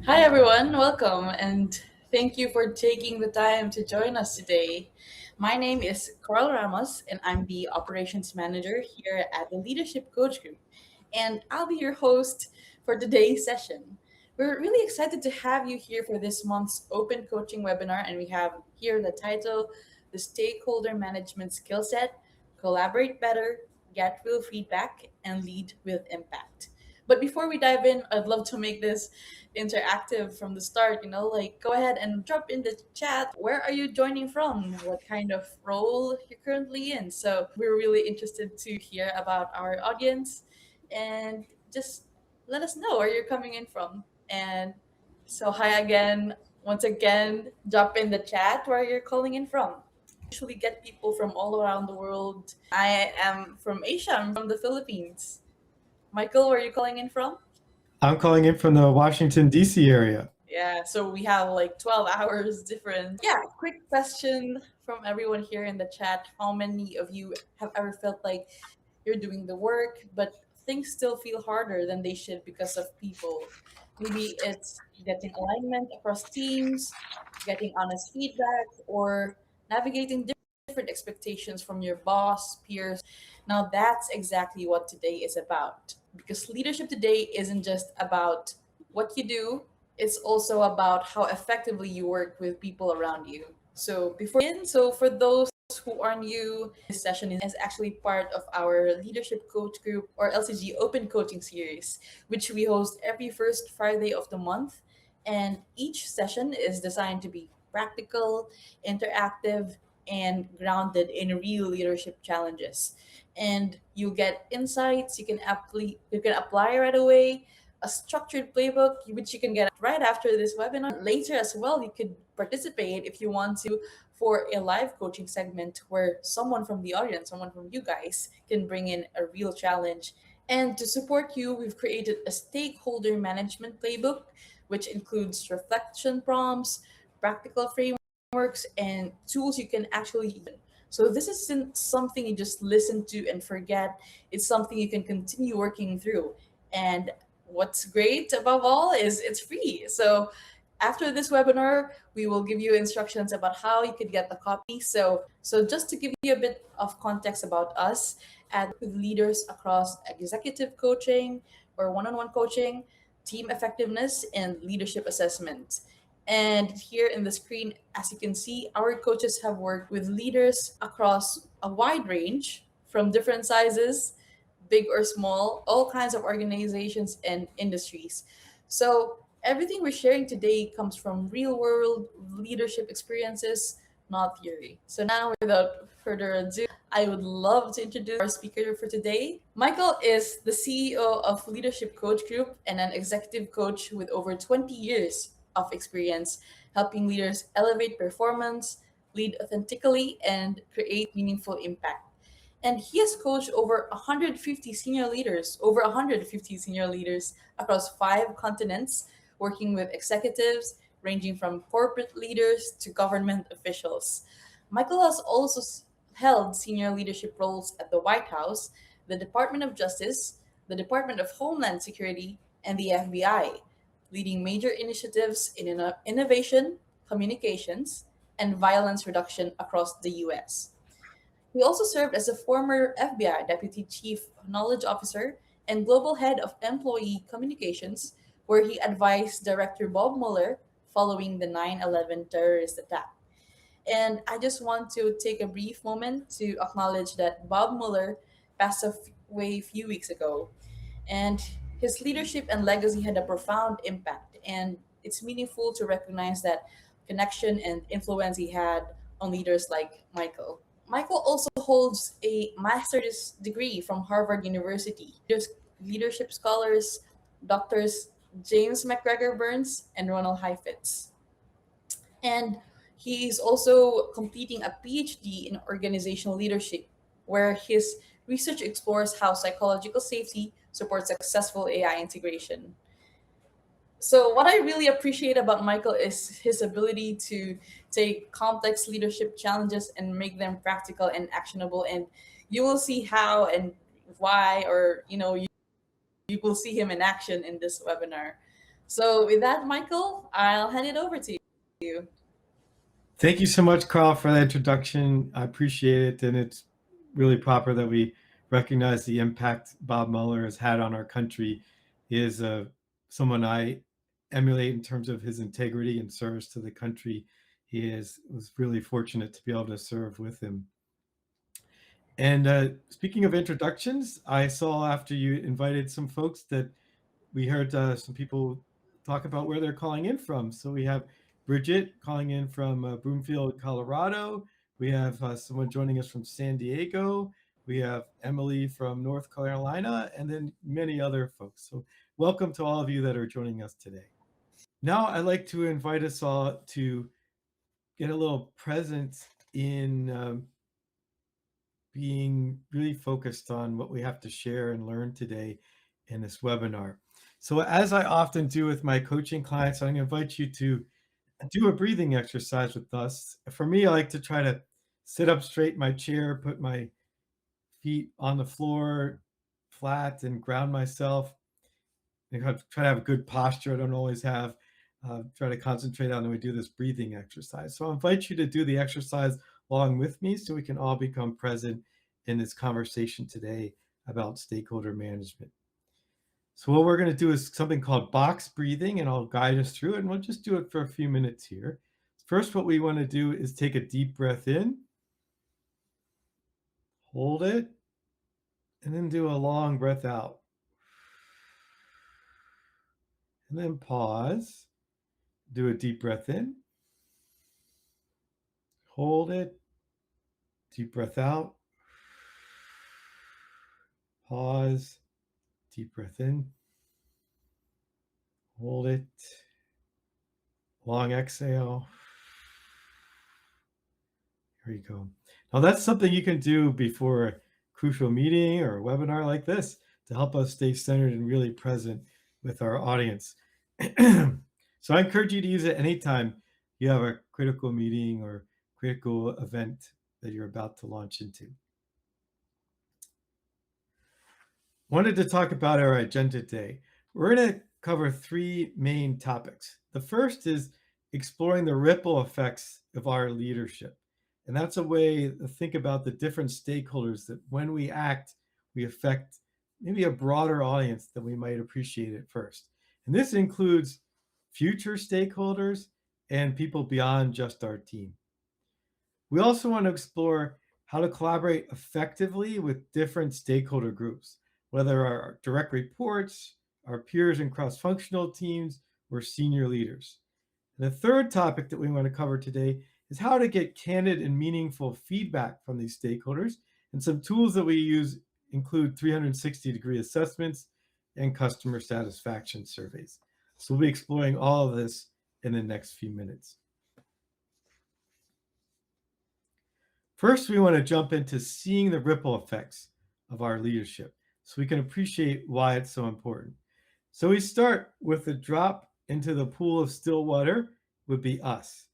Hi, everyone. Welcome, and thank you for taking the time to join us today. My name is Coral Ramos, and I'm the operations manager here at the Leadership Coach Group. And I'll be your host for today's session. We're really excited to have you here for this month's open coaching webinar, and we have here the title The Stakeholder Management Skill Set: Collaborate Better, Get Real Feedback, and Lead with Impact. But before we dive in, I'd love to make this interactive from the start. Like, go ahead and drop in the chat, where are you joining from, what kind of role you're currently in. So we're really interested to hear about our audience, and just let us know where you're coming in from. And so, hi again. Once again, drop in the chat where you're calling in from. Usually get people from all around the world. I am from Asia. I'm from the Philippines. Michael, where are you calling in from? I'm calling in from the Washington, D.C. area. Yeah, so we have like 12 hours difference. Yeah, quick question from everyone here in the chat. How many of you have ever felt like you're doing the work, but things still feel harder than they should because of people? Maybe it's getting alignment across teams, getting honest feedback, or navigating different expectations from your boss, peers. Now, that's exactly what today is about. Because leadership today isn't just about what you do, it's also about how effectively you work with people around you. So for those who are new, this session is actually part of our leadership coach group, or LCG open coaching series, which we host every first Friday of the month. And each session is designed to be practical, interactive, and grounded in real leadership challenges. And you get insights you can apply right away, a structured playbook which you can get right after this webinar. Later as well, you could participate if you want to for a live coaching segment where someone from the audience, someone from you guys, can bring in a real challenge. And to support you, we've created a stakeholder management playbook, which includes reflection prompts, practical frameworks, and tools you can actually use. So this isn't something you just listen to and forget. It's something you can continue working through. And what's great above all is it's free. So after this webinar, we will give you instructions about how you could get the copy. So just to give you a bit of context about us, at with leaders across executive coaching or one-on-one coaching, team effectiveness, and leadership assessment. And here in the screen, as you can see, our coaches have worked with leaders across a wide range from different sizes, big or small, all kinds of organizations and industries. So everything we're sharing today comes from real world leadership experiences, not theory. So now, without further ado, I would love to introduce our speaker for today. Michael is the CEO of Leadership Coach Group and an executive coach with over 20 years of experience helping leaders elevate performance, lead authentically, and create meaningful impact. And he has coached over 150 senior leaders across 5 continents, working with executives ranging from corporate leaders to government officials. Michael has also held senior leadership roles at the White House, the Department of Justice, the Department of Homeland Security, and the FBI, leading major initiatives in innovation, communications, and violence reduction across the US. He also served as a former FBI Deputy Chief Knowledge Officer and Global Head of Employee Communications, where he advised Director Bob Mueller following the 9/11 terrorist attack. And I just want to take a brief moment to acknowledge that Bob Mueller passed away a few weeks ago. And his leadership and legacy had a profound impact. And it's meaningful to recognize that connection and influence he had on leaders like Michael. Michael also holds a master's degree from Harvard University. Leadership scholars, Doctors James McGregor Burns and Ronald Heifetz. And he is also completing a PhD in organizational leadership, where his research explores how psychological safety supports successful AI integration. So, what I really appreciate about Michael is his ability to take complex leadership challenges and make them practical and actionable. And you will see how and why, or you will see him in action in this webinar. So with that, Michael, I'll hand it over to you. Thank you so much, Carl, for that introduction. I appreciate it. And it's really proper that we recognize the impact Bob Mueller has had on our country. He is someone I emulate in terms of his integrity and service to the country. Was really fortunate to be able to serve with him. And speaking of introductions, I saw after you invited some folks that we heard some people talk about where they're calling in from. So we have Bridget calling in from Broomfield, Colorado. We have someone joining us from San Diego. We have Emily from North Carolina, and then many other folks. So welcome to all of you that are joining us today. Now I'd like to invite us all to get a little present in being really focused on what we have to share and learn today in this webinar. So as I often do with my coaching clients, I'm going to invite you to do a breathing exercise with us. For me, I like to try to sit up straight in my chair, put my feet on the floor flat and ground myself. I try to have a good posture. I don't always have. Try to concentrate on when we do this breathing exercise. So I invite you to do the exercise along with me so we can all become present in this conversation today about stakeholder management. So what we're going to do is something called box breathing, and I'll guide us through it, and we'll just do it for a few minutes here. First, what we want to do is take a deep breath in, hold it, and then do a long breath out. And then pause, do a deep breath in, hold it, deep breath out, pause, deep breath in, hold it, long exhale. Here you go. Now that's something you can do before a crucial meeting or a webinar like this to help us stay centered and really present with our audience. So I encourage you to use it anytime you have a critical meeting or critical event that you're about to launch into. Wanted to talk about our agenda today. We're going to cover three main topics. The first is exploring the ripple effects of our leadership. And that's a way to think about the different stakeholders that when we act, we affect maybe a broader audience than we might appreciate at first. And this includes future stakeholders and people beyond just our team. We also want to explore how to collaborate effectively with different stakeholder groups, whether our direct reports, our peers in cross-functional teams, or senior leaders. And the third topic that we want to cover today is how to get candid and meaningful feedback from these stakeholders. And some tools that we use include 360-degree assessments and customer satisfaction surveys. So we'll be exploring all of this in the next few minutes. First, we want to jump into seeing the ripple effects of our leadership so we can appreciate why it's so important. So we start with the drop into the pool of still water would be us.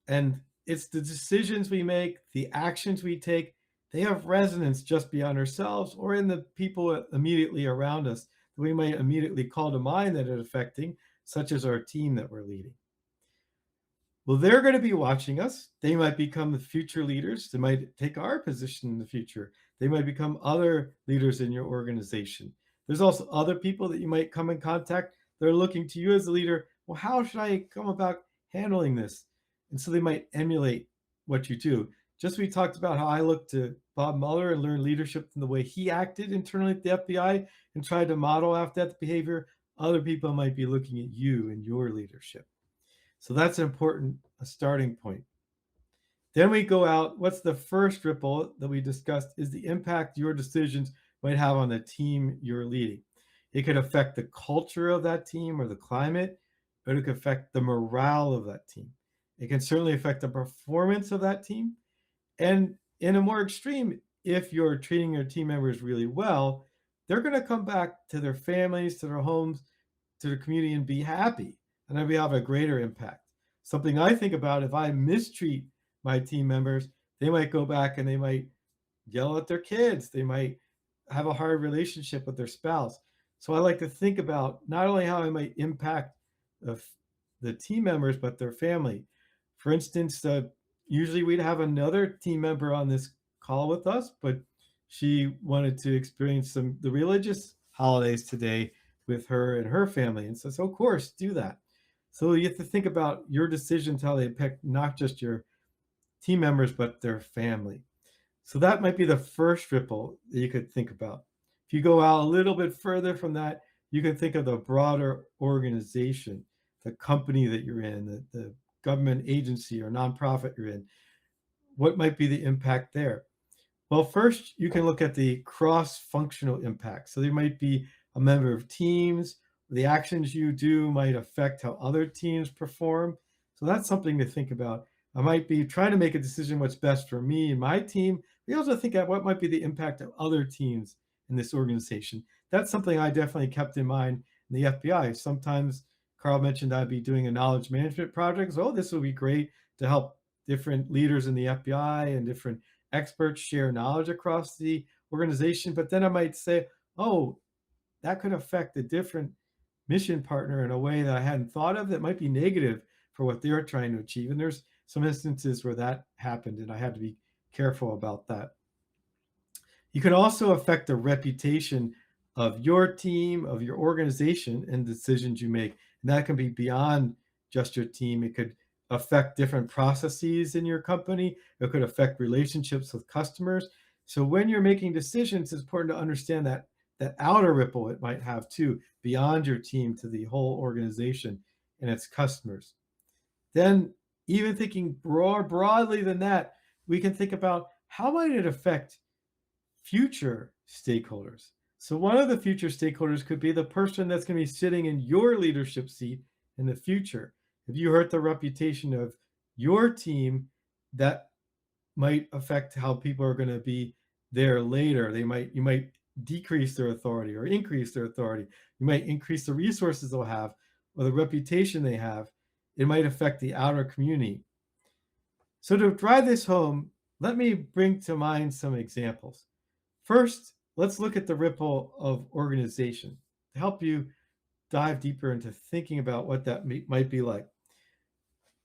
And it's the decisions we make, the actions we take, they have resonance just beyond ourselves or in the people immediately around us that we might immediately call to mind that are affecting, such as our team that we're leading. Well, they're going to be watching us. They might become the future leaders. They might take our position in the future. They might become other leaders in your organization. There's also other people that you might come in contact. They're looking to you as a leader. Well, how should I come about handling this? And so they might emulate what you do. Just we talked about how I looked to Bob Mueller and learned leadership from the way he acted internally at the FBI and tried to model after that behavior. Other people might be looking at you and your leadership. So that's an important starting point. Then we go out. What's the first ripple that we discussed is the impact your decisions might have on the team you're leading. It could affect the culture of that team or the climate, or it could affect the morale of that team. It can certainly affect the performance of that team. And in a more extreme, if you're treating your team members really well, they're going to come back to their families, to their homes, to the community and be happy. And then we have a greater impact. Something I think about, if I mistreat my team members, they might go back and they might yell at their kids. They might have a hard relationship with their spouse. So I like to think about not only how I might impact of the team members, but their family. For instance, usually we'd have another team member on this call with us, but she wanted to experience the religious holidays today with her and her family. And so of course, do that. So you have to think about your decisions, how they affect not just your team members, but their family. So that might be the first ripple that you could think about. If you go out a little bit further from that, you can think of the broader organization, the company that you're in, the government agency or nonprofit you're in. What might be the impact there? Well, first, you can look at the cross-functional impact. So there might be a member of teams. The actions you do might affect how other teams perform. So that's something to think about. I might be trying to make a decision what's best for me and my team. We also think of what might be the impact of other teams in this organization. That's something I definitely kept in mind in the FBI. Sometimes Carl mentioned I'd be doing a knowledge management project. So, oh, this would be great to help different leaders in the FBI and different experts share knowledge across the organization. But then I might say, oh, that could affect a different mission partner in a way that I hadn't thought of that might be negative for what they're trying to achieve. And there's some instances where that happened, and I had to be careful about that. You can also affect the reputation of your team, of your organization, and decisions you make. And that can be beyond just your team. It could affect different processes in your company. It could affect relationships with customers. So when you're making decisions, it's important to understand that outer ripple it might have too, beyond your team to the whole organization and its customers. Then, even thinking more broadly than that, we can think about how might it affect future stakeholders. So one of the future stakeholders could be the person that's going to be sitting in your leadership seat in the future. If you hurt the reputation of your team, that might affect how people are going to be there later. You might decrease their authority or increase their authority. You might increase the resources they'll have or the reputation they have. It might affect the outer community. So to drive this home, let me bring to mind some examples. First, let's look at the ripple of organization to help you dive deeper into thinking about what that might be like.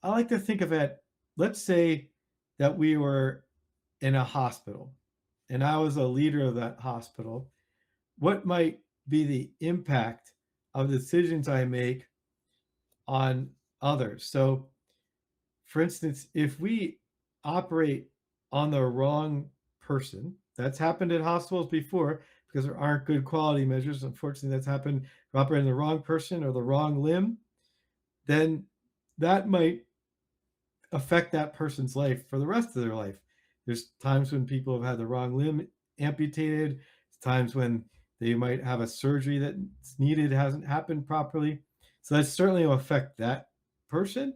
I like to think of it, let's say that we were in a hospital and I was a leader of that hospital. What might be the impact of decisions I make on others? So, for instance, if we operate on the wrong person, that's happened at hospitals before because there aren't good quality measures. Unfortunately, that's happened. We're operating the wrong person or the wrong limb, then that might affect that person's life for the rest of their life. There's times when people have had the wrong limb amputated, times when they might have a surgery that's needed hasn't happened properly. So that certainly will affect that person.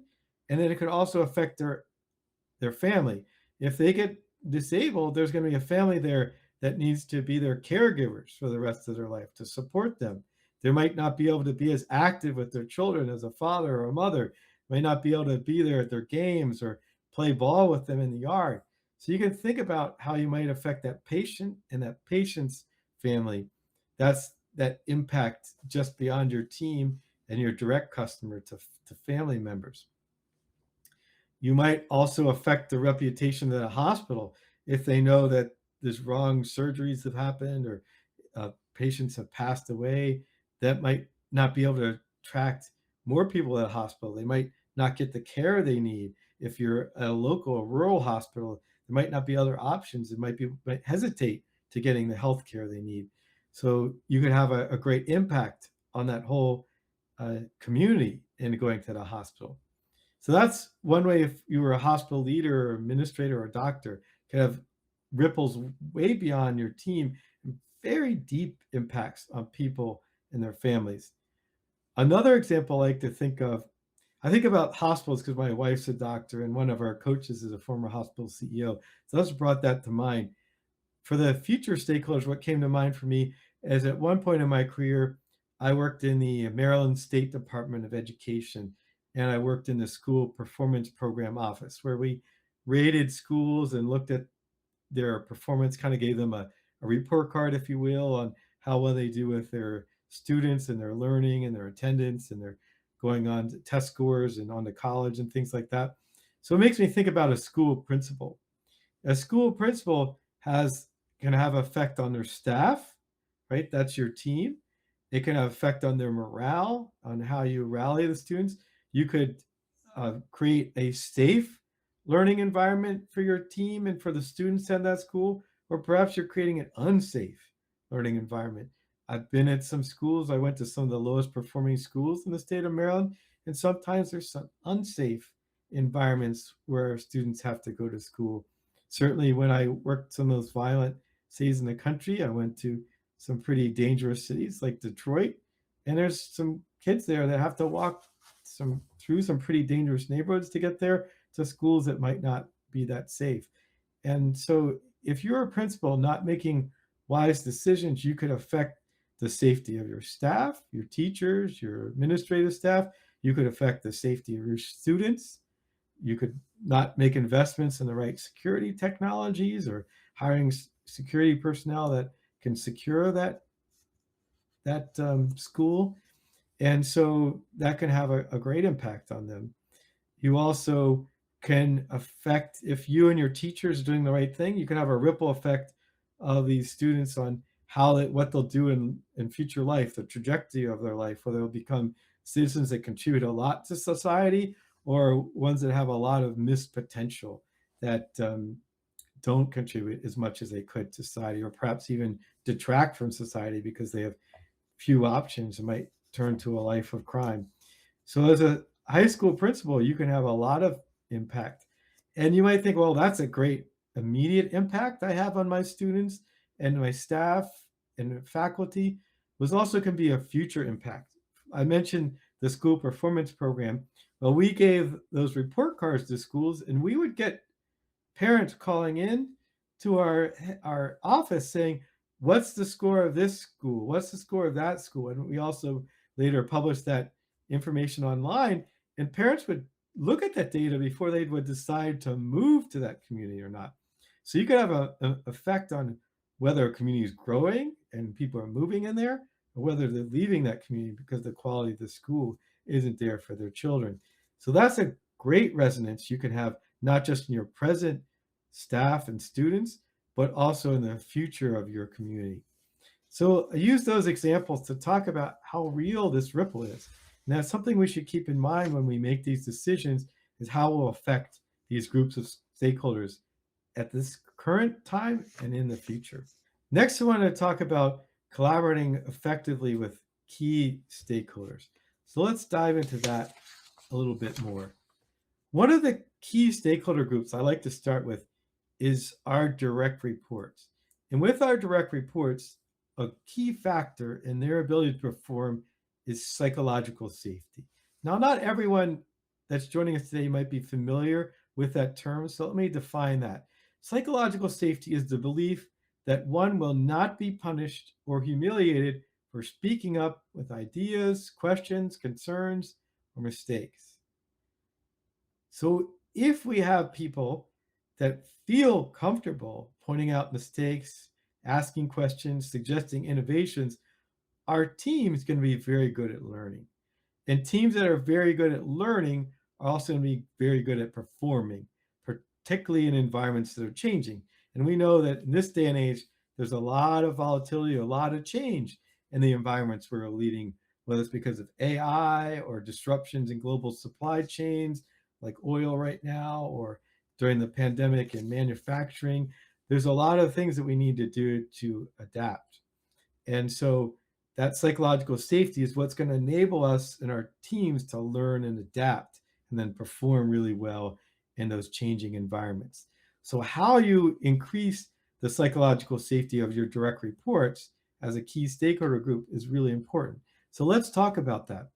And then it could also affect their family. If they get disabled, there's going to be a family there that needs to be their caregivers for the rest of their life to support them. They might not be able to be as active with their children as a father or a mother, might not be able to be there at their games or play ball with them in the yard. So you can think about how you might affect that patient and that patient's family. That's that impact just beyond your team and your direct customer to family members. You might also affect the reputation of the hospital if they know that there's wrong surgeries have happened or patients have passed away. That might not be able to attract more people at a hospital. They might not get the care they need. If you're a local or rural hospital, there might not be other options. It might hesitate to getting the health care they need. So you could have a great impact on that whole community in going to the hospital. So that's one way if you were a hospital leader or administrator or a doctor, could have ripples way beyond your team and very deep impacts on people and their families. Another example I like to think of, I think about hospitals because my wife's a doctor and one of our coaches is a former hospital CEO. So that's brought that to mind. For the future stakeholders, what came to mind for me is at one point in my career, I worked in the Maryland State Department of Education, and I worked in the school performance program office where we rated schools and looked at their performance, kind of gave them a report card, if you will, on how well they do with their students and their learning and their attendance and their going on to test scores and on to college and things like that. So it makes me think about a school principal. A school principal can have effect on their staff, right? That's your team. It can have effect on their morale, on how you rally the students. You could create a safe learning environment for your team and for the students at that school, or perhaps you're creating an unsafe learning environment. I've been at some schools. I went to some of the lowest performing schools in the state of Maryland, and sometimes there's some unsafe environments where students have to go to school. Certainly, when I worked some of those violent cities in the country, I went to some pretty dangerous cities like Detroit, and there's some kids there that have to walk through some pretty dangerous neighborhoods to get there to schools that might not be that safe. And so if you're a principal not making wise decisions, you could affect the safety of your staff, your teachers, your administrative staff. You could affect the safety of your students. You could not make investments in the right security technologies or hiring security personnel that can secure that school. And so that can have a great impact on them. You also can affect, if you and your teachers are doing the right thing, you can have a ripple effect of these students on what they'll do in future life, the trajectory of their life, whether they'll become citizens that contribute a lot to society or ones that have a lot of missed potential that don't contribute as much as they could to society, or perhaps even detract from society because they have few options and might turn to a life of crime. So as a high school principal, you can have a lot of impact. And you might think, well, that's a great immediate impact I have on my students and my staff and faculty. This also can be a future impact. I mentioned the school performance program. Well, we gave those report cards to schools, and we would get parents calling in to our office saying, what's the score of this school? What's the score of that school? And we also later published that information online, and parents would look at that data before they would decide to move to that community or not. So you could have an effect on whether a community is growing and people are moving in there, or whether they're leaving that community because the quality of the school isn't there for their children. So that's a great resonance you can have, not just in your present staff and students, but also in the future of your community. So I use those examples to talk about how real this ripple is. And that's something we should keep in mind when we make these decisions, is how it will affect these groups of stakeholders at this current time and in the future. Next, I want to talk about collaborating effectively with key stakeholders. So let's dive into that a little bit more. One of the key stakeholder groups I like to start with is our direct reports. And with our direct reports, a key factor in their ability to perform is psychological safety. Now, not everyone that's joining us today might be familiar with that term, so let me define that. Psychological safety is the belief that one will not be punished or humiliated for speaking up with ideas, questions, concerns, or mistakes. So if we have people that feel comfortable pointing out mistakes, asking questions, suggesting innovations, our team is going to be very good at learning. And teams that are very good at learning are also going to be very good at performing, particularly in environments that are changing. And we know that in this day and age, there's a lot of volatility, a lot of change in the environments we're leading, whether it's because of AI or disruptions in global supply chains, like oil right now, or during the pandemic in manufacturing. There's a lot of things that we need to do to adapt. And so that psychological safety is what's going to enable us and our teams to learn and adapt and then perform really well in those changing environments. So how you increase the psychological safety of your direct reports as a key stakeholder group is really important. So let's talk about that.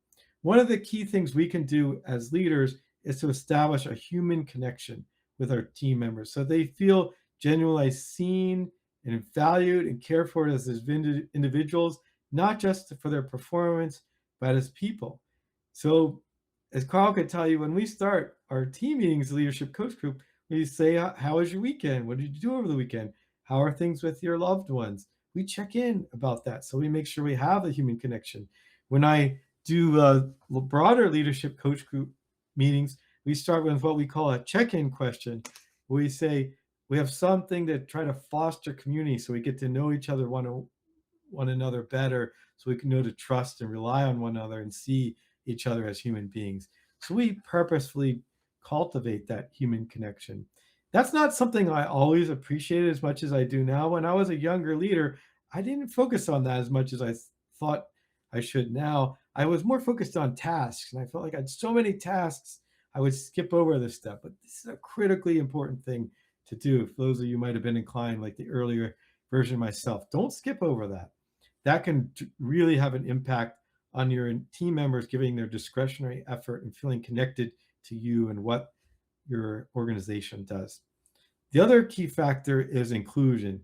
One of the key things we can do as leaders is to establish a human connection with our team members so they feel genuinely seen and valued and cared for as individuals, not just for their performance, but as people. So as Carl could tell you, when we start our team meetings, the leadership coach group, we say, how was your weekend? What did you do over the weekend? How are things with your loved ones? We check in about that. So we make sure we have a human connection. When I do broader leadership coach group meetings, we start with what we call a check-in question. We say we have something to try to foster community so we get to know each other, one another better, so we can know to trust and rely on one another and see each other as human beings. So we purposefully cultivate that human connection. That's not something I always appreciated as much as I do now. When I was a younger leader, I didn't focus on that as much as I thought I should now. I was more focused on tasks, and I felt like I had so many tasks, I would skip over this step. But this is a critically important thing to do. For those of you who might have been inclined, like the earlier version of myself, don't skip over that. That can really have an impact on your team members giving their discretionary effort and feeling connected to you and what your organization does. The other key factor is inclusion.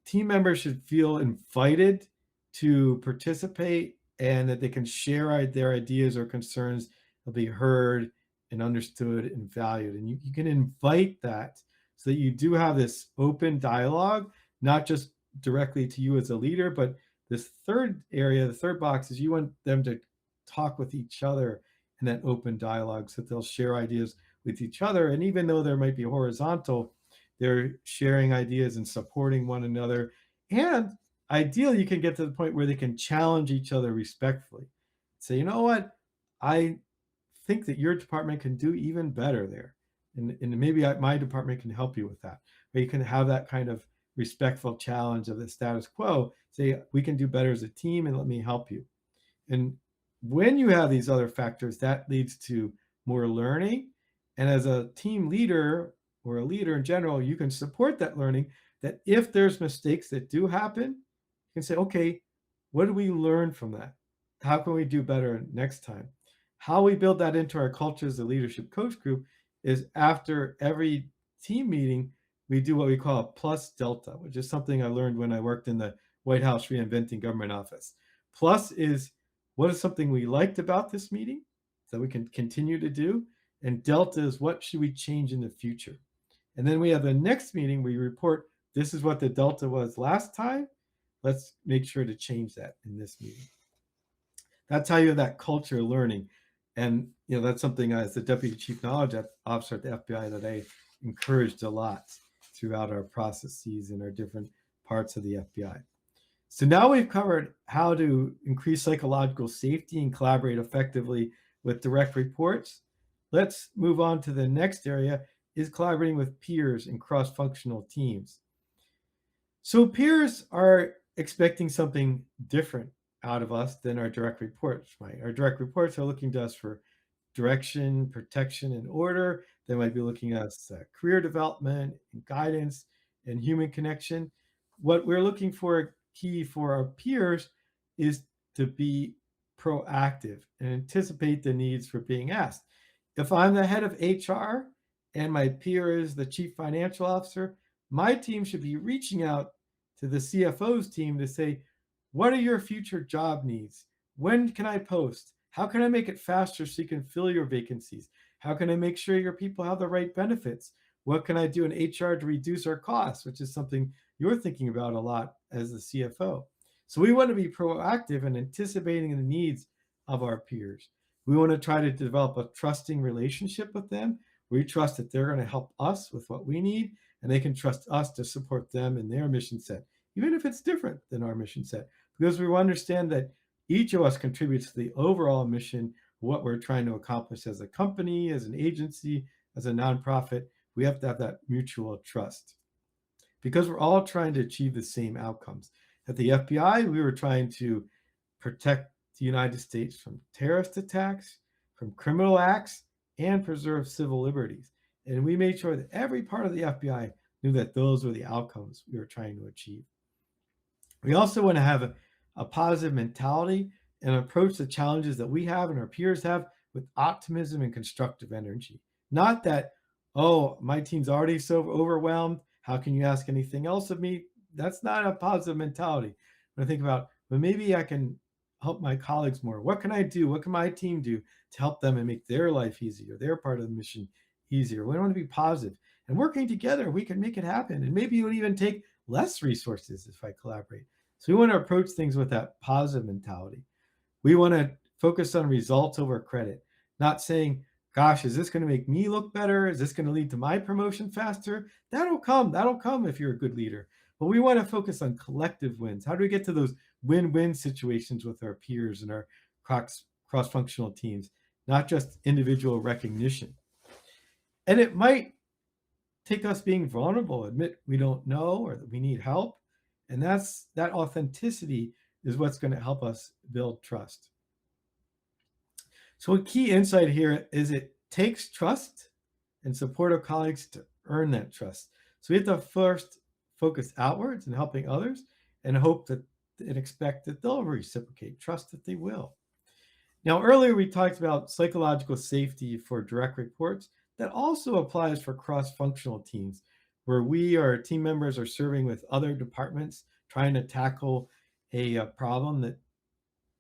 Team members should feel invited to participate and that they can share their ideas or concerns. They'll be heard and understood and valued. And you can invite that so that you do have this open dialogue, not just directly to you as a leader, but this third area, the third box, is you want them to talk with each other in that open dialogue so that they'll share ideas with each other. And even though there might be horizontal, they're sharing ideas and supporting one another. And ideally, you can get to the point where they can challenge each other respectfully. Say, you know what? I think that your department can do even better there. And maybe my department can help you with that. But you can have that kind of respectful challenge of the status quo. Say, we can do better as a team and let me help you. And when you have these other factors, that leads to more learning. And as a team leader or a leader in general, you can support that learning, that if there's mistakes that do happen, you can say, okay, what do we learn from that? How can we do better next time? How we build that into our culture as a leadership coach group is after every team meeting, we do what we call a plus delta, which is something I learned when I worked in the White House Reinventing Government office. Plus is what is something we liked about this meeting that we can continue to do, and delta is what should we change in the future. And then we have the next meeting where you report, this is what the delta was last time. Let's make sure to change that in this meeting. That's how you have that culture of learning. And that's something as the Deputy Chief Knowledge Officer at the FBI that I encouraged a lot throughout our processes and our different parts of the FBI. So now we've covered how to increase psychological safety and collaborate effectively with direct reports. Let's move on to the next area, is collaborating with peers and cross-functional teams. So peers are expecting something different out of us than our direct reports, right? Our direct reports are looking to us for direction, protection, and order. They might be looking at us career development and guidance and human connection. What we're looking for, key for our peers, is to be proactive and anticipate the needs for being asked. If I'm the head of HR and my peer is the chief financial officer, my team should be reaching out to the CFO's team to say, what are your future job needs? When can I post? How can I make it faster so you can fill your vacancies? How can I make sure your people have the right benefits? What can I do in HR to reduce our costs, which is something you're thinking about a lot as the CFO. So we want to be proactive in anticipating the needs of our peers. We want to try to develop a trusting relationship with them. We trust that they're going to help us with what we need, and they can trust us to support them in their mission set, even if it's different than our mission set, because we understand that each of us contributes to the overall mission, what we're trying to accomplish as a company, as an agency, as a nonprofit. We have to have that mutual trust because we're all trying to achieve the same outcomes. At the FBI, we were trying to protect the United States from terrorist attacks, from criminal acts, and preserve civil liberties. And we made sure that every part of the FBI knew that those were the outcomes we were trying to achieve. We also want to have a positive mentality and approach the challenges that we have and our peers have with optimism and constructive energy. Not that, oh, my team's already so overwhelmed, how can you ask anything else of me? That's not a positive mentality. When I think about, well, maybe I can help my colleagues more. What can I do? What can my team do to help them and make their life easier, their part of the mission easier? We want to be positive. And working together, we can make it happen. And maybe it would even take less resources if I collaborate. So we want to approach things with that positive mentality. We want to focus on results over credit, not saying, gosh, is this going to make me look better? Is this going to lead to my promotion faster? That'll come. That'll come if you're a good leader. But we want to focus on collective wins. How do we get to those win-win situations with our peers and our cross-functional teams, not just individual recognition? And it might take us being vulnerable, admit we don't know or that we need help. And that authenticity is what's going to help us build trust. So a key insight here is it takes trust and supportive colleagues to earn that trust. So we have to first focus outwards and helping others and hope that and expect that they'll reciprocate, trust that they will. Now, earlier we talked about psychological safety for direct reports. That also applies for cross-functional teams, where we, our team members, are serving with other departments, trying to tackle a problem that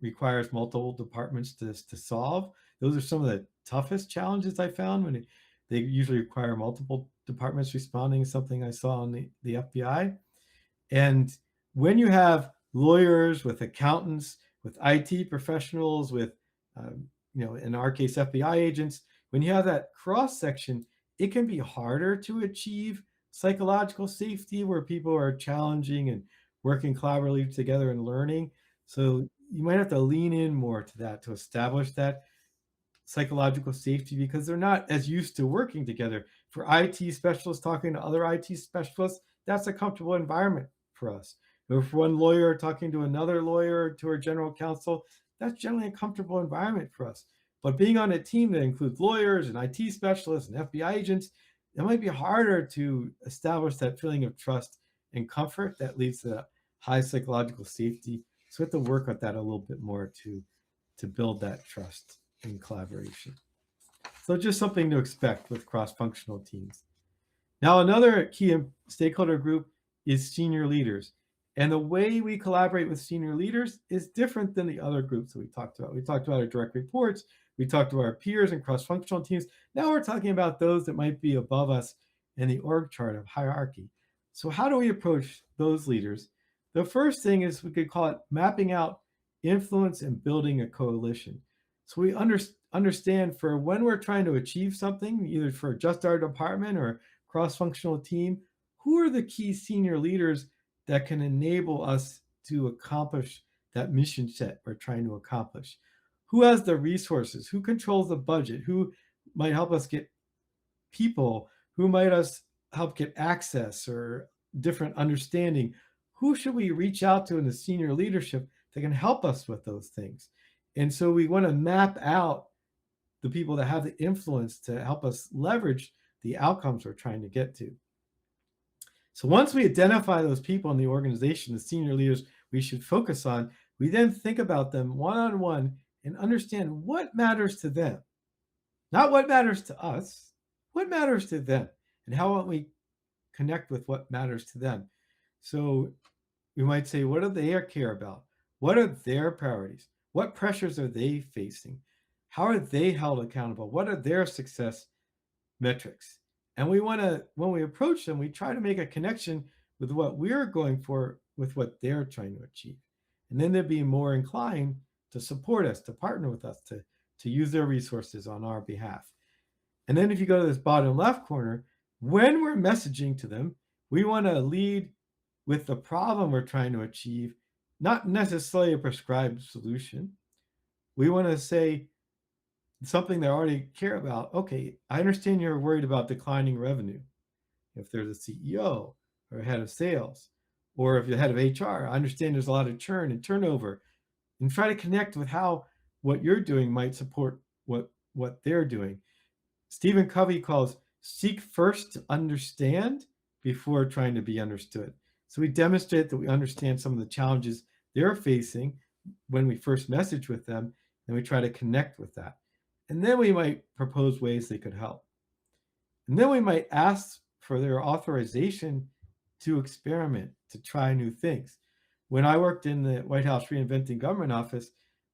requires multiple departments to solve. Those are some of the toughest challenges I found when they usually require multiple departments responding, something I saw on the FBI. And when you have lawyers with accountants, with IT professionals, with, in our case, FBI agents, when you have that cross section, it can be harder to achieve psychological safety where people are challenging and working collaboratively together and learning. So you might have to lean in more to that to establish that psychological safety because they're not as used to working together. For IT specialists talking to other IT specialists, that's a comfortable environment for us. If one lawyer talking to another lawyer, to our general counsel, that's generally a comfortable environment for us. But being on a team that includes lawyers and IT specialists and FBI agents, it might be harder to establish that feeling of trust and comfort that leads to high psychological safety. So we have to work at that a little bit more to build that trust and collaboration. So just something to expect with cross-functional teams. Now, another key stakeholder group is senior leaders. And the way we collaborate with senior leaders is different than the other groups that we talked about. We talked about our direct reports. We talked about our peers and cross-functional teams. Now we're talking about those that might be above us in the org chart of hierarchy. So how do we approach those leaders? The first thing is we could call it mapping out influence and building a coalition. So we understand for when we're trying to achieve something, either for just our department or cross-functional team, who are the key senior leaders that can enable us to accomplish that mission set we're trying to accomplish? Who has the resources? Who controls the budget? Who might help us get people? Who might help get access or different understanding? Who should we reach out to in the senior leadership that can help us with those things? And so we want to map out the people that have the influence to help us leverage the outcomes we're trying to get to. So once we identify those people in the organization, the senior leaders we should focus on, we then think about them one-on-one and understand what matters to them. Not what matters to us, what matters to them, and how might we connect with what matters to them. So we might say, what do they care about? What are their priorities? What pressures are they facing? How are they held accountable? What are their success metrics? And we want to, when we approach them, we try to make a connection with what we're going for with what they're trying to achieve. And then they'll be more inclined to support us, to partner with us, to use their resources on our behalf. And then if you go to this bottom left corner, when we're messaging to them, we want to lead with the problem we're trying to achieve, not necessarily a prescribed solution. We want to say something they already care about. Okay, I understand you're worried about declining revenue. If there's a CEO or a head of sales, or if you're head of HR, I understand there's a lot of churn and turnover, and try to connect with how what you're doing might support what they're doing. Stephen Covey calls seek first to understand before trying to be understood. So we demonstrate that we understand some of the challenges they're facing when we first message with them, and we try to connect with that. And then we might propose ways they could help. And then we might ask for their authorization to experiment, to try new things. When I worked in the White House Reinventing Government office,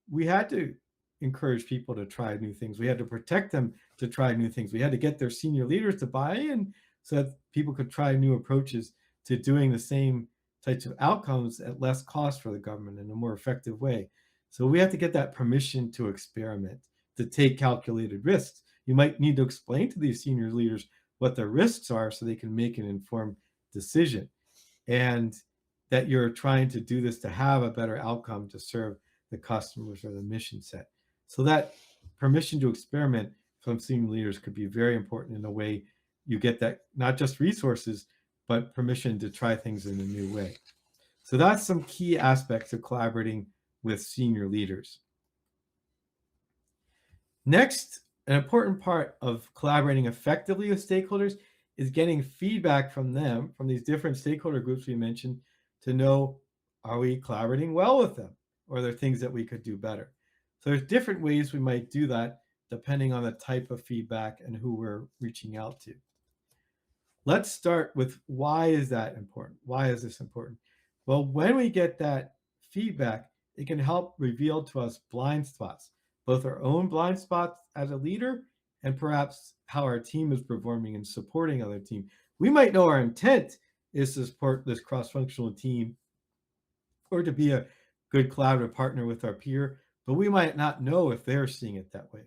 we had to encourage people to try new things. We had to protect them to try new things. We had to get their senior leaders to buy in so that people could try new approaches to doing the same types of outcomes at less cost for the government in a more effective way. So we have to get that permission to experiment, to take calculated risks. You might need to explain to these senior leaders what the risks are so they can make an informed decision, and that you're trying to do this to have a better outcome to serve the customers or the mission set. So that permission to experiment from senior leaders could be very important in the way you get that, not just resources, but permission to try things in a new way. So that's some key aspects of collaborating with senior leaders. Next, an important part of collaborating effectively with stakeholders is getting feedback from them, from these different stakeholder groups we mentioned, to know, are we collaborating well with them? Or are there things that we could do better? So there's different ways we might do that depending on the type of feedback and who we're reaching out to. Let's start with, why is that important? Why is this important? Well, when we get that feedback, it can help reveal to us blind spots, both our own blind spots as a leader and perhaps how our team is performing and supporting other team. We might know our intent is to support this cross-functional team or to be a good collaborative partner with our peer, but we might not know if they're seeing it that way.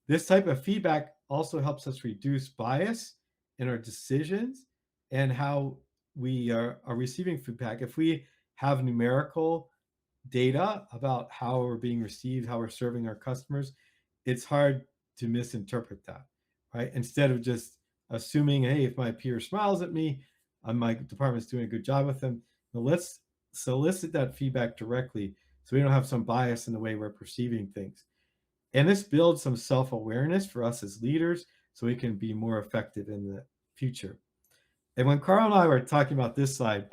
This type of feedback also helps us reduce bias in our decisions and how we are receiving feedback. If we have numerical data about how we're being received, how we're serving our customers, it's hard to misinterpret that, right? Instead of just assuming, hey, if my peer smiles at me, my department's doing a good job with them. Now let's solicit that feedback directly so we don't have some bias in the way we're perceiving things. And this builds some self-awareness for us as leaders so we can be more effective in the future. And when Carl and I were talking about this slide,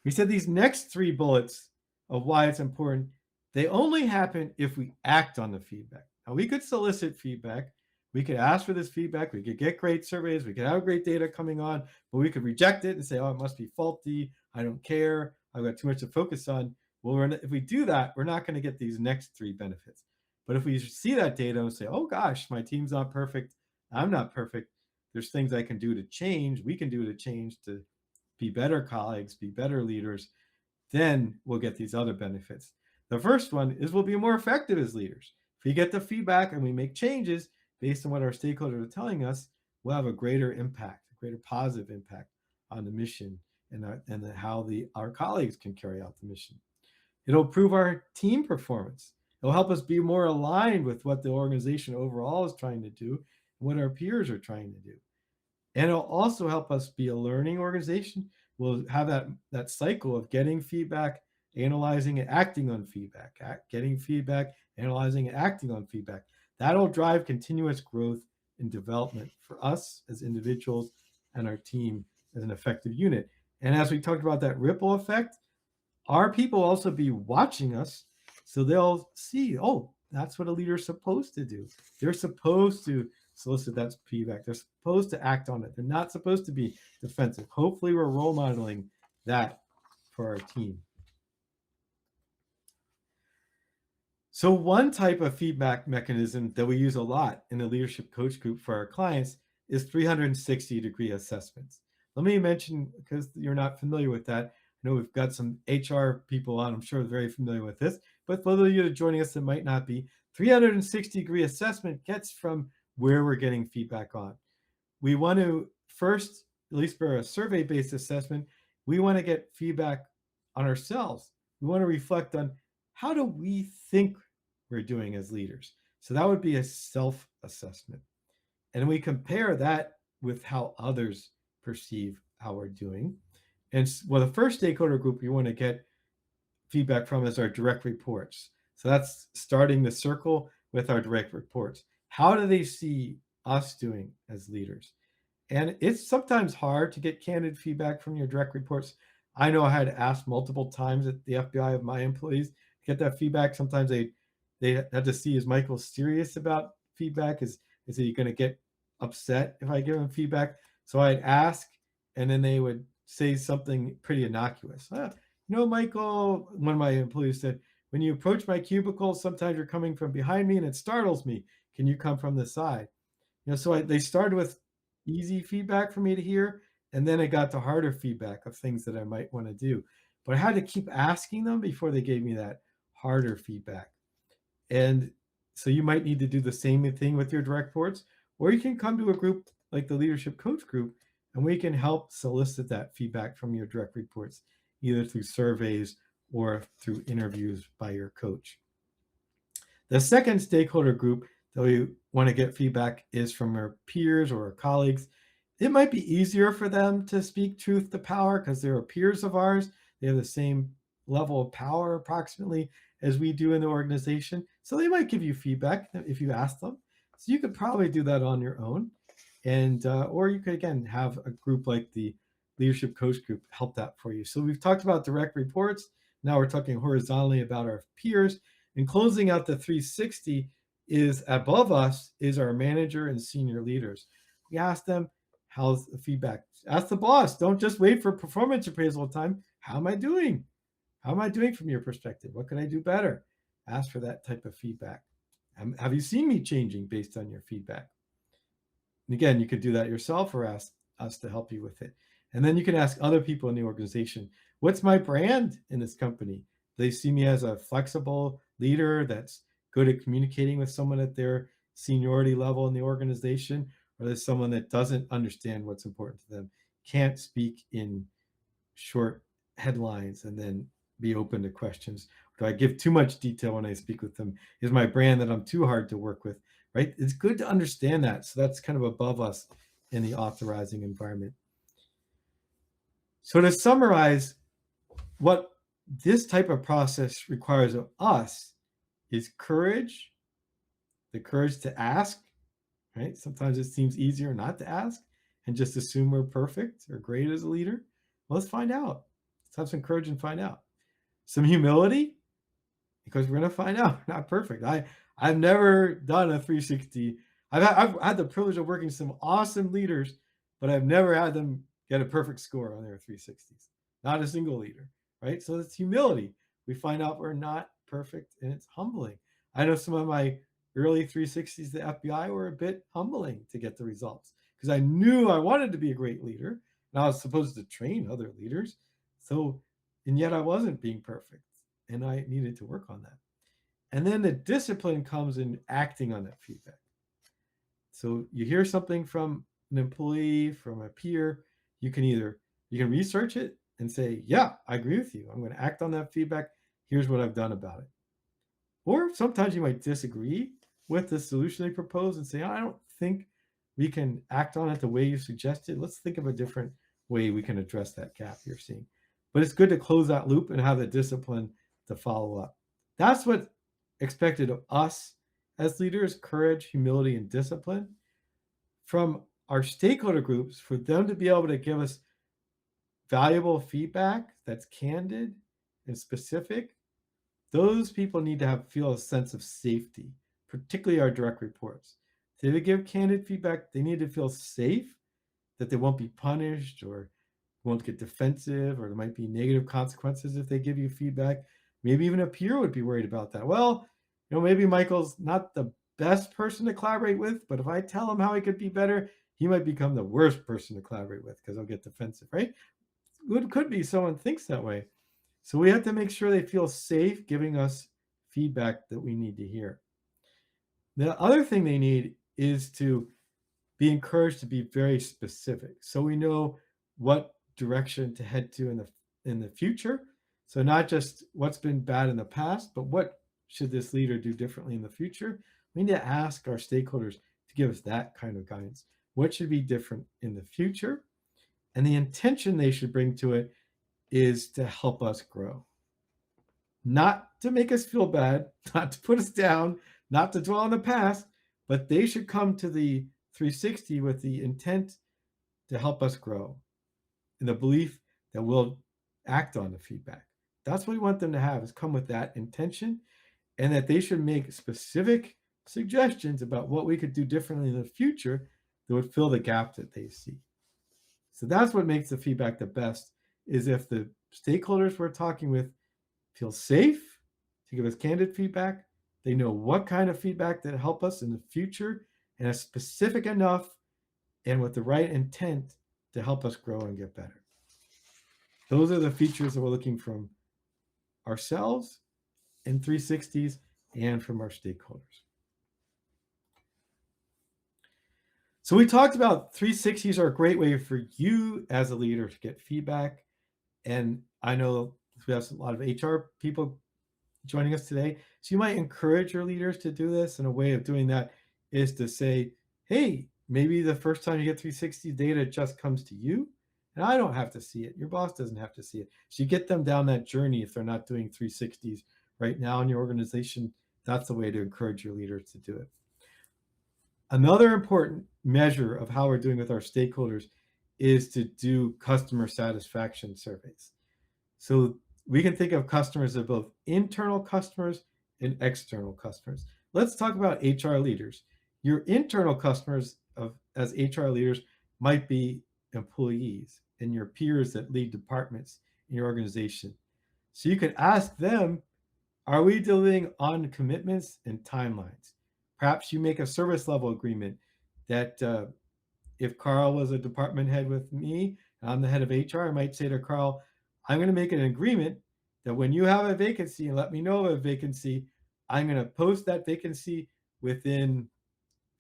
we said these next 3 bullets of why it's important, they only happen if we act on the feedback. Now, we could solicit feedback. We could ask for this feedback. We could get great surveys. We could have great data coming on, but we could reject it and say, oh, it must be faulty. I don't care. I've got too much to focus on. Well, if we do that, we're not going to get these next 3 benefits. But if we see that data and say, oh gosh, my team's not perfect, I'm not perfect, there's things I can do to change, we can do to change to be better colleagues, be better leaders, then we'll get these other benefits. The first one is we'll be more effective as leaders. If we get the feedback and we make changes based on what our stakeholders are telling us, we'll have a greater impact, a greater positive impact on the mission and how our colleagues can carry out the mission. It'll improve our team performance. It'll help us be more aligned with what the organization overall is trying to do and what our peers are trying to do. And it'll also help us be a learning organization. We'll have that cycle of getting feedback, analyzing and acting on feedback, getting feedback, analyzing and acting on feedback. That'll drive continuous growth and development for us as individuals and our team as an effective unit. And as we talked about that ripple effect, our people also be watching us, so they'll see, oh, that's what a leader is supposed to do. They're supposed to solicit that feedback. They're supposed to act on it. They're not supposed to be defensive. Hopefully we're role modeling that for our team. So one type of feedback mechanism that we use a lot in the leadership coach group for our clients is 360-degree assessments. Let me mention, because you're not familiar with that, I know we've got some HR people on, I'm sure very familiar with this, but for those of you that are joining us that might not be, 360-degree assessment gets from where we're getting feedback on. We want to first, at least for a survey-based assessment, we want to get feedback on ourselves. We want to reflect on, how do we think we're doing as leaders? So that would be a self-assessment. And we compare that with how others perceive how we're doing. And well, the first stakeholder group we want to get feedback from is our direct reports. So that's starting the circle with our direct reports. How do they see us doing as leaders? And it's sometimes hard to get candid feedback from your direct reports. I know I had to ask multiple times at the FBI of my employees to get that feedback. Sometimes they had to see, is Michael serious about feedback? Is he going to get upset if I give him feedback? So I'd ask, and then they would say something pretty innocuous. Michael, one of my employees said, when you approach my cubicle, sometimes you're coming from behind me and it startles me. Can you come from the side? So they started with easy feedback for me to hear, and then it got to harder feedback of things that I might want to do. But I had to keep asking them before they gave me that harder feedback. And so you might need to do the same thing with your direct reports, or you can come to a group like the Leadership Coach Group, and we can help solicit that feedback from your direct reports, either through surveys or through interviews by your coach. The second stakeholder group that we want to get feedback is from our peers or our colleagues. It might be easier for them to speak truth to power because they're peers of ours. They have the same level of power approximately as we do in the organization. So they might give you feedback if you ask them. So you could probably do that on your own. And or you could again have a group like the Leadership Coach Group help that for you. So we've talked about direct reports. Now we're talking horizontally about our peers. And closing out the 360 is above us is our manager and senior leaders. We ask them, how's the feedback? Ask the boss. Don't just wait for performance appraisal time. How am I doing? How am I doing from your perspective? What can I do better? Ask for that type of feedback. Have you seen me changing based on your feedback? And again, you could do that yourself or ask us to help you with it. And then you can ask other people in the organization, what's my brand in this company? They see me as a flexible leader that's good at communicating with someone at their seniority level in the organization, or there's someone that doesn't understand what's important to them, can't speak in short headlines and then be open to questions. Do I give too much detail when I speak with them? Is my brand that I'm too hard to work with, right? It's good to understand that. So that's kind of above us in the authorizing environment. So to summarize, what this type of process requires of us is courage, the courage to ask, right? Sometimes it seems easier not to ask and just assume we're perfect or great as a leader. Well, let's find out. Let's have some courage and find out. Some humility, because we're going to find out we're not perfect. I've never done a 360. I've had the privilege of working with some awesome leaders, but I've never had them get a perfect score on their 360s. Not a single leader, right? So it's humility. We find out we're not perfect, and it's humbling. I know some of my early 360s, the FBI, were a bit humbling to get the results because I knew I wanted to be a great leader, and I was supposed to train other leaders. So, and yet I wasn't being perfect, and I needed to work on that. And then the discipline comes in acting on that feedback. So you hear something from an employee, from a peer, you can research it and say, yeah, I agree with you. I'm going to act on that feedback. Here's what I've done about it. Or sometimes you might disagree with the solution they propose and say, I don't think we can act on it the way you suggested. Let's think of a different way we can address that gap you're seeing. But it's good to close that loop and have the discipline to follow up. That's what's expected of us as leaders: courage, humility, and discipline. From our stakeholder groups, for them to be able to give us valuable feedback that's candid and specific, those people need to feel a sense of safety, particularly our direct reports. If they give candid feedback, they need to feel safe that they won't be punished or won't get defensive, or there might be negative consequences if they give you feedback. Maybe even a peer would be worried about that. Well, maybe Michael's not the best person to collaborate with, but if I tell him how he could be better, he might become the worst person to collaborate with because he'll get defensive, right? It could be someone thinks that way. So we have to make sure they feel safe giving us feedback that we need to hear. The other thing they need is to be encouraged to be very specific, so we know what direction to head to in the future. So not just what's been bad in the past, but what should this leader do differently in the future. We need to ask our stakeholders to give us that kind of guidance. What should be different in the future? And the intention they should bring to it is to help us grow. Not to make us feel bad, not to put us down, not to dwell on the past, but they should come to the 360 with the intent to help us grow, in the belief that we'll act on the feedback. That's what we want them to have, is come with that intention, and that they should make specific suggestions about what we could do differently in the future that would fill the gap that they see. So that's what makes the feedback the best, is if the stakeholders we're talking with feel safe to give us candid feedback, they know what kind of feedback that help us in the future, and is specific enough and with the right intent to help us grow and get better. Those are the features that we're looking from ourselves in 360s and from our stakeholders. So we talked about 360s are a great way for you as a leader to get feedback. And I know we have a lot of HR people joining us today. So you might encourage your leaders to do this. And a way of doing that is to say, hey, maybe the first time you get 360 data just comes to you. And I don't have to see it. Your boss doesn't have to see it. So you get them down that journey if they're not doing 360s right now in your organization. That's the way to encourage your leaders to do it. Another important measure of how we're doing with our stakeholders is to do customer satisfaction surveys. So we can think of customers as both internal customers and external customers. Let's talk about HR leaders. Your internal customers as HR leaders might be employees and your peers that lead departments in your organization. So you could ask them, are we delivering on commitments and timelines? Perhaps you make a service level agreement that if Carl was a department head with me, and I'm the head of HR, I might say to Carl, I'm going to make an agreement that when you have a vacancy and let me know of a vacancy, I'm going to post that vacancy within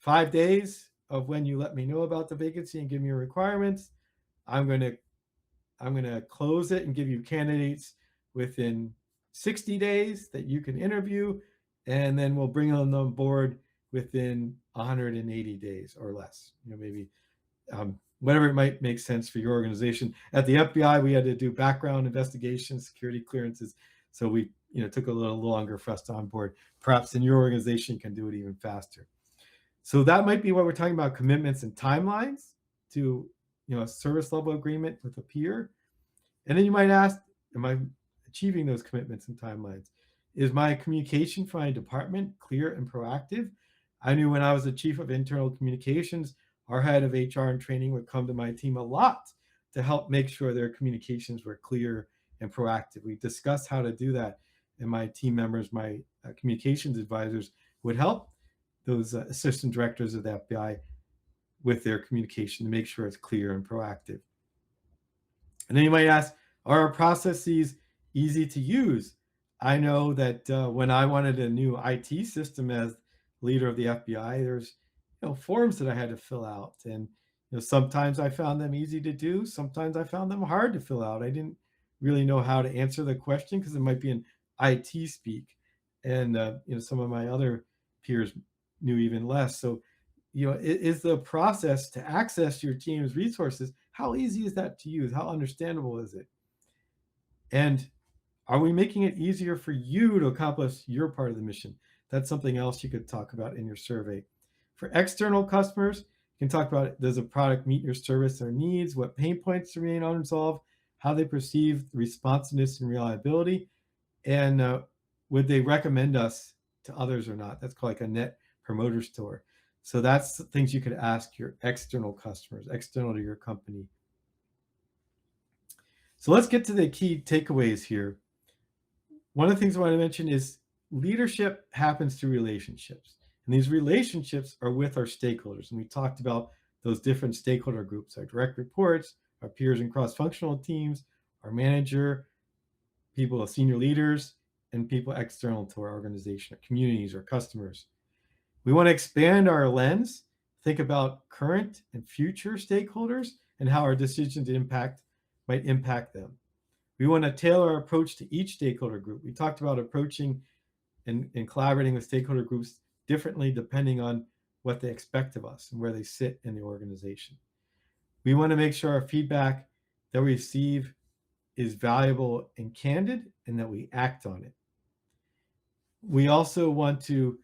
5 days of when you let me know about the vacancy and give me your requirements. I'm going to close it and give you candidates within 60 days that you can interview, and then we'll bring them on board within 180 days or less. Maybe whatever it might make sense for your organization. At the FBI, we had to do background investigations, security clearances, so we took a little longer for us to onboard. Perhaps in your organization can do it even faster. So that might be what we're talking about: commitments and timelines to a service level agreement with a peer. And then you might ask, am I achieving those commitments and timelines? Is my communication for my department clear and proactive? I knew when I was the chief of internal communications, our head of HR and training would come to my team a lot to help make sure their communications were clear and proactive. We discussed how to do that, and my team members, my communications advisors, would help those assistant directors of the FBI with their communication to make sure it's clear and proactive. And then you might ask, are our processes easy to use? I know that when I wanted a new IT system as leader of the FBI, there's forms that I had to fill out, and sometimes I found them easy to do. Sometimes I found them hard to fill out. I didn't really know how to answer the question because it might be in IT speak, and some of my other peers knew even less. So is the process to access your team's resources, how easy is that to use? How understandable is it? And are we making it easier for you to accomplish your part of the mission? That's something else you could talk about in your survey. For external customers, you can talk about, does a product meet your service or needs? What pain points remain unresolved? How they perceive responsiveness and reliability? And would they recommend us to others or not? That's called like a net promoter score. So that's things you could ask your external customers, external to your company. So let's get to the key takeaways here. One of the things I want to mention is leadership happens through relationships. And these relationships are with our stakeholders. And we talked about those different stakeholder groups: our direct reports, our peers and cross-functional teams, our manager, people, senior leaders, and people external to our organization, our communities, our customers. We want to expand our lens, think about current and future stakeholders and how our decisions might impact them. We want to tailor our approach to each stakeholder group. We talked about approaching and collaborating with stakeholder groups differently depending on what they expect of us and where they sit in the organization. We want to make sure our feedback that we receive is valuable and candid and that we act on it. We also want to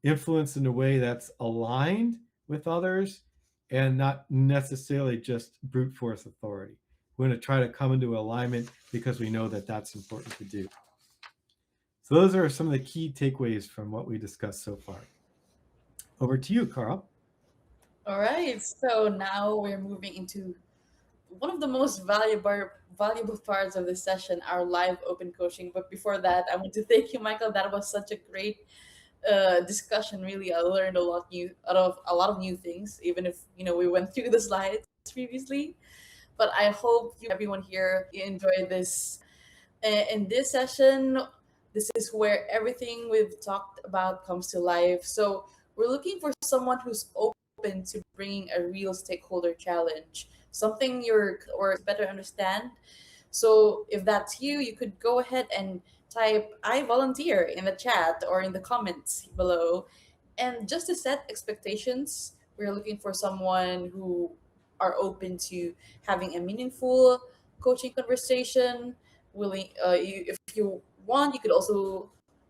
influence in a way that's aligned with others and not necessarily just brute force authority. We're going to try to come into alignment because we know that that's important to do. So those are some of the key takeaways from what we discussed so far. Over to you, Carl. All right, so now we're moving into one of the most valuable parts of this session, our live open coaching. But before that, I want to thank you, Michael. That was such a great discussion. Really, I learned a lot of new things, even if we went through the slides previously. But I hope everyone here enjoyed this. In this session, This is where everything we've talked about comes to life. So we're looking for someone who's open to bringing a real stakeholder challenge, something you're or better understand. So if that's you, you could go ahead and type "I volunteer" in the chat or in the comments below. And just to set expectations, we're looking for someone who are open to having a meaningful coaching conversation. Willing, if you want, you could also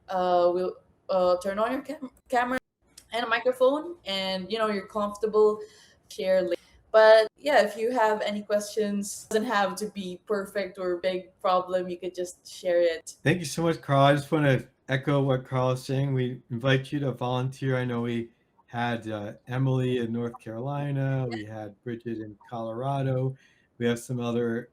will turn on your camera and a microphone, and you're comfortable share later. But yeah, if you have any questions, doesn't have to be perfect or big problem. You could just share it. Thank you so much, Carl. I just want to echo what Carl is saying. We invite you to volunteer. I know we had Emily in North Carolina, we had Bridget in Colorado, we have some other,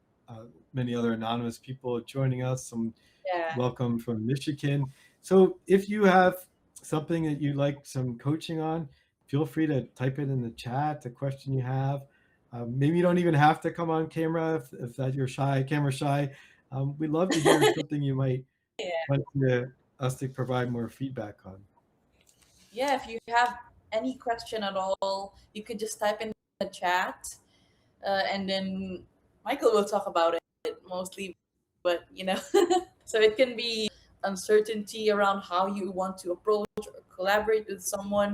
many other anonymous people joining us, some Yeah. welcome from Michigan. So if you have something that you'd like some coaching on, feel free to type it in the chat, a question you have. Maybe you don't even have to come on camera if that you're shy, camera shy. We'd love to hear something you might Yeah. want us to provide more feedback on. Yeah, if you have any question at all, you could just type in the chat, and then Michael will talk about it mostly. But so it can be uncertainty around how you want to approach or collaborate with someone.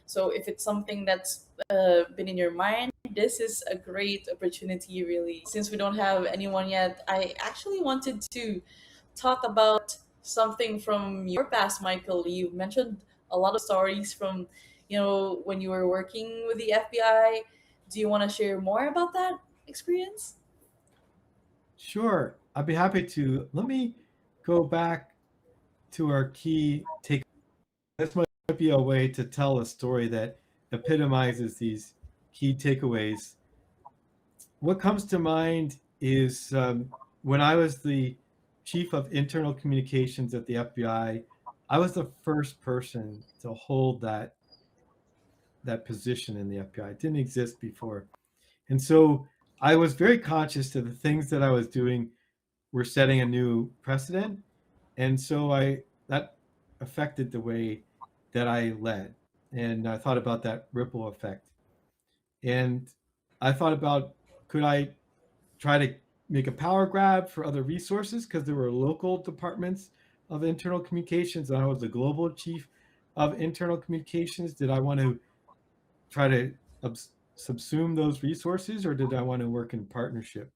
So if it's something that's been in your mind, this is a great opportunity, really. Since we don't have anyone yet, I actually wanted to talk about something from your past, Michael. You mentioned a lot of stories from, when you were working with the FBI. Do you want to share more about that experience? Sure, I'd be happy to. Let me go back to our key take. This might be a way to tell a story that epitomizes these key takeaways. What comes to mind is when I was the chief of internal communications at the FBI, I was the first person to hold that position in the FBI. It didn't exist before. And so I was very conscious that the things that I was doing were setting a new precedent. And so I that affected the way that I led. And I thought about that ripple effect. And I thought about, could I try to make a power grab for other resources, because there were local departments of internal communications and I was the global chief of internal communications. Did I want to try to subsume those resources, or did I want to work in partnership?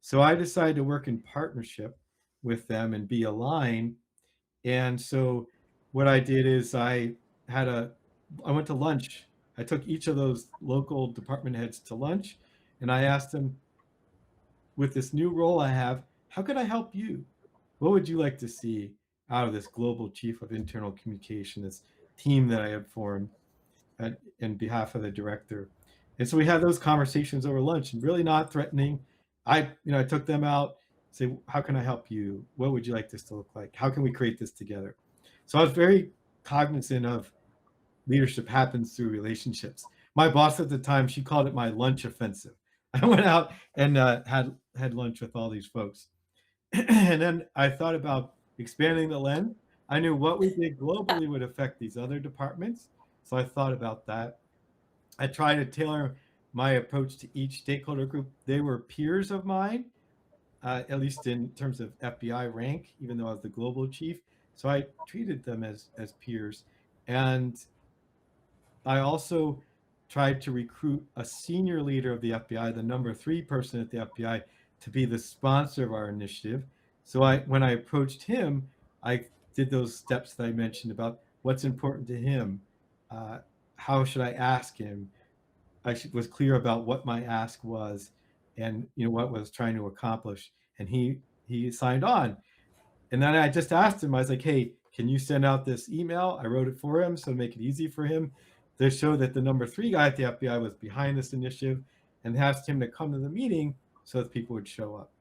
So I decided to work in partnership with them and be aligned. And so what I did is had a I went to lunch. I took each of those local department heads to lunch, and I asked them, with this new role I have, how could I help you? What would you like to see out of this global chief of internal communication, this team that I have formed in behalf of the director? And so we had those conversations over lunch, and really not threatening. I took them out, say, how can I help you? What would you like this to look like? How can we create this together? So I was very cognizant of leadership happens through relationships. My boss at the time, she called it my lunch offensive. I went out and had lunch with all these folks. And then I thought about expanding the lens. I knew what we did globally would affect these other departments. So I thought about that. I tried to tailor my approach to each stakeholder group. They were peers of mine, at least in terms of FBI rank, even though I was the global chief. So I treated them as peers. And I also tried to recruit a senior leader of the FBI, the number 3 person at the FBI, to be the sponsor of our initiative. So when I approached him, I did those steps that I mentioned about what's important to him. Uh, how should I ask him? Was clear about what my ask was, and what I was trying to accomplish. And he signed on. And then I just asked him, I was like, hey, can you send out this email? I wrote it for him, so to make it easy for him, to show that the number 3 guy at the FBI was behind this initiative, and asked him to come to the meeting so that people would show up.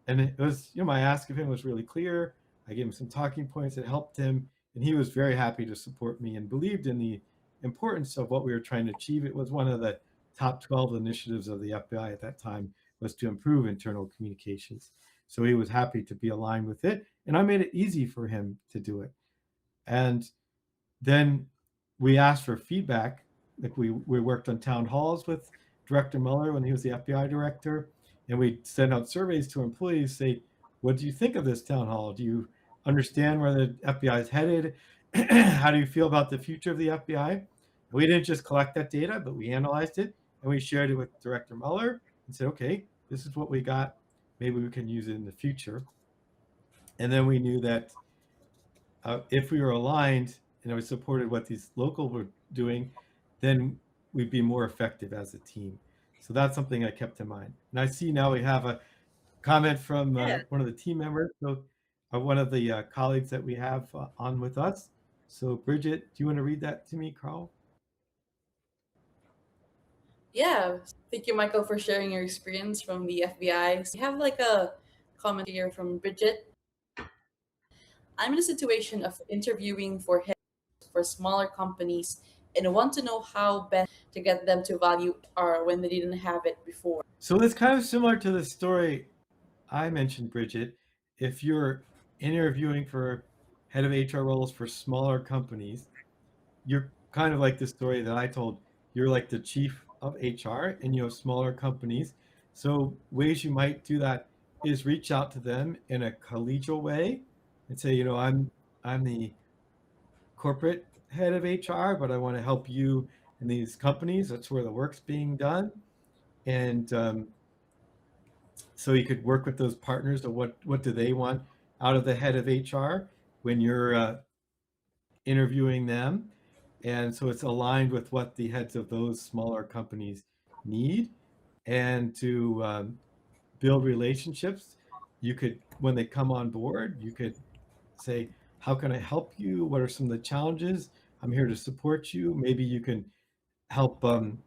And it was, my ask of him was really clear. I gave him some talking points that helped him, and he was very happy to support me and believed in the importance of what we were trying to achieve. It was one of the top 12 initiatives of the FBI at that time, was to improve internal communications. So he was happy to be aligned with it. And I made it easy for him to do it. And then we asked for feedback. Like we worked on town halls with Director Mueller when he was the FBI director. And we sent out surveys to employees, say, what do you think of this town hall? Do you understand where the FBI is headed? How do you feel about the future of the FBI? And we didn't just collect that data, but we analyzed it and we shared it with Director Mueller and said, okay, this is what we got. Maybe we can use it in the future. And then we knew that if we were aligned and we supported what these local were doing, then we'd be more effective as a team. So that's something I kept in mind. And I see now we have a comment from Yeah. one of the team members, so one of the colleagues that we have on with us. So Bridget, do you want to read that to me, Carl? Yeah. Thank you, Michael, for sharing your experience from the FBI. So we have like a comment here from Bridget. I'm in a situation of interviewing for heads for smaller companies and want to know how best to get them to value HR when they didn't have it before. So it's kind of similar to the story I mentioned, Bridget. If you're interviewing for head of HR roles for smaller companies, you're kind of like the story that I told. You're like the chief of HR and you have smaller companies. So ways you might do that is reach out to them in a collegial way and say, I'm the corporate head of HR, but I want to help you in these companies. That's where the work's being done. And so you could work with those partners of what do they want out of the head of HR when you're interviewing them. And so it's aligned with what the heads of those smaller companies need. And to build relationships, you could, when they come on board, you could say, how can I help you? What are some of the challenges? I'm here to support you. Maybe you can help them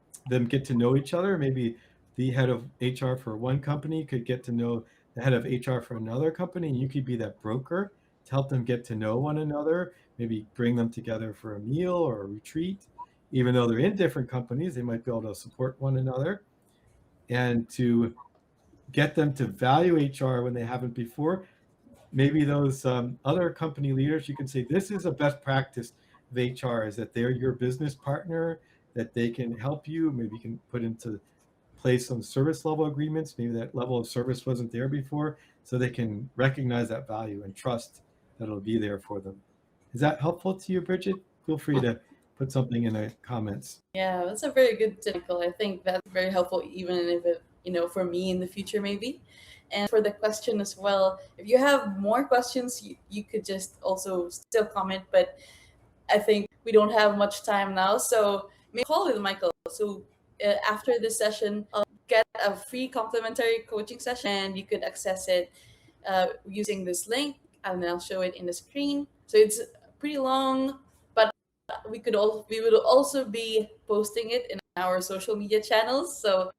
get to know each other. Maybe the head of HR for one company could get to know the head of HR for another company, and you could be that broker to help them get to know one another. Maybe bring them together for a meal or a retreat. Even though they're in different companies, they might be able to support one another, and to get them to value HR when they haven't before. Maybe those other company leaders, you can say, this is a best practice of HR, is that they're your business partner, that they can help you. Maybe you can put into place some service level agreements. Maybe that level of service wasn't there before, so they can recognize that value and trust that it'll be there for them. Is that helpful to you, Bridget? Feel free to put something in the comments. Yeah, that's a very good tip, Michael. I think that's very helpful, even if it, for me in the future, maybe. And for the question as well, if you have more questions, you could just also still comment, but I think we don't have much time now. So maybe call with Michael. So after this session, I'll get a free complimentary coaching session and you could access it using this link, and I'll show it in the screen. So it's pretty long, but we would also be posting it in our social media channels. So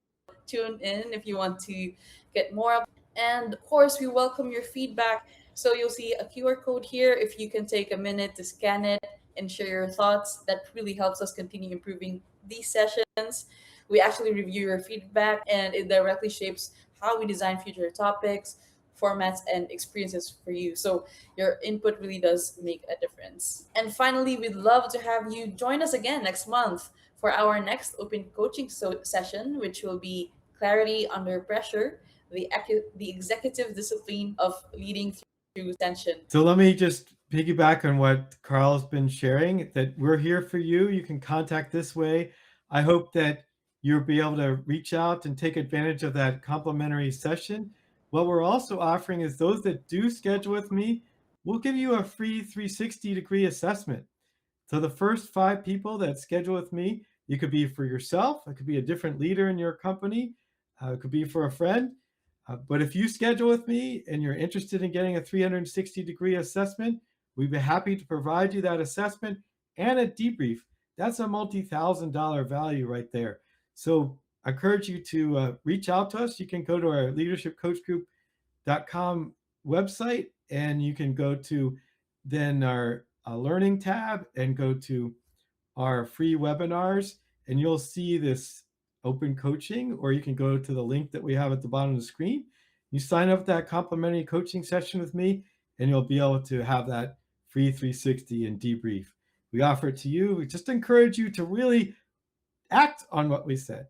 tune in if you want to get more. And of course, we welcome your feedback. So you'll see a QR code here. If you can take a minute to scan it and share your thoughts, that really helps us continue improving these sessions. We actually review your feedback and it directly shapes how we design future topics, formats, and experiences for you. So your input really does make a difference. And finally, we'd love to have you join us again next month for our next open coaching session, which will be clarity under pressure, the executive discipline of leading through tension. So let me just piggyback on what Carl's been sharing, that we're here for you. You can contact this way. I hope that you'll be able to reach out and take advantage of that complimentary session. What we're also offering is those that do schedule with me, we'll give you a free 360-degree assessment. So the first 5 people that schedule with me, you could be for yourself, it could be a different leader in your company, it could be for a friend. But if you schedule with me and you're interested in getting a 360-degree assessment, we'd be happy to provide you that assessment and a debrief. That's a multi-$1,000 value right there. So I encourage you to reach out to us. You can go to our leadershipcoachgroup.com website, and you can go to then our learning tab and go to our free webinars, and you'll see this open coaching, or you can go to the link that we have at the bottom of the screen You sign up that complimentary coaching session with me, and you'll be able to have that free 360 and debrief. We offer it to you. We just encourage you to really act on what we said.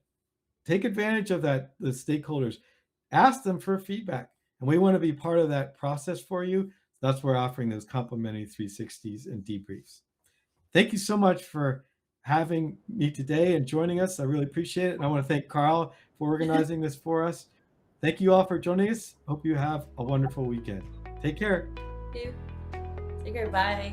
Take advantage of that, the stakeholders. Ask them for feedback. And we want to be part of that process for you. That's why we're offering those complimentary 360s and debriefs. Thank you so much for having me today and joining us. I really appreciate it. And I want to thank Carl for organizing this for us. Thank you all for joining us. Hope you have a wonderful weekend. Take care. Thank you. Take care. Bye.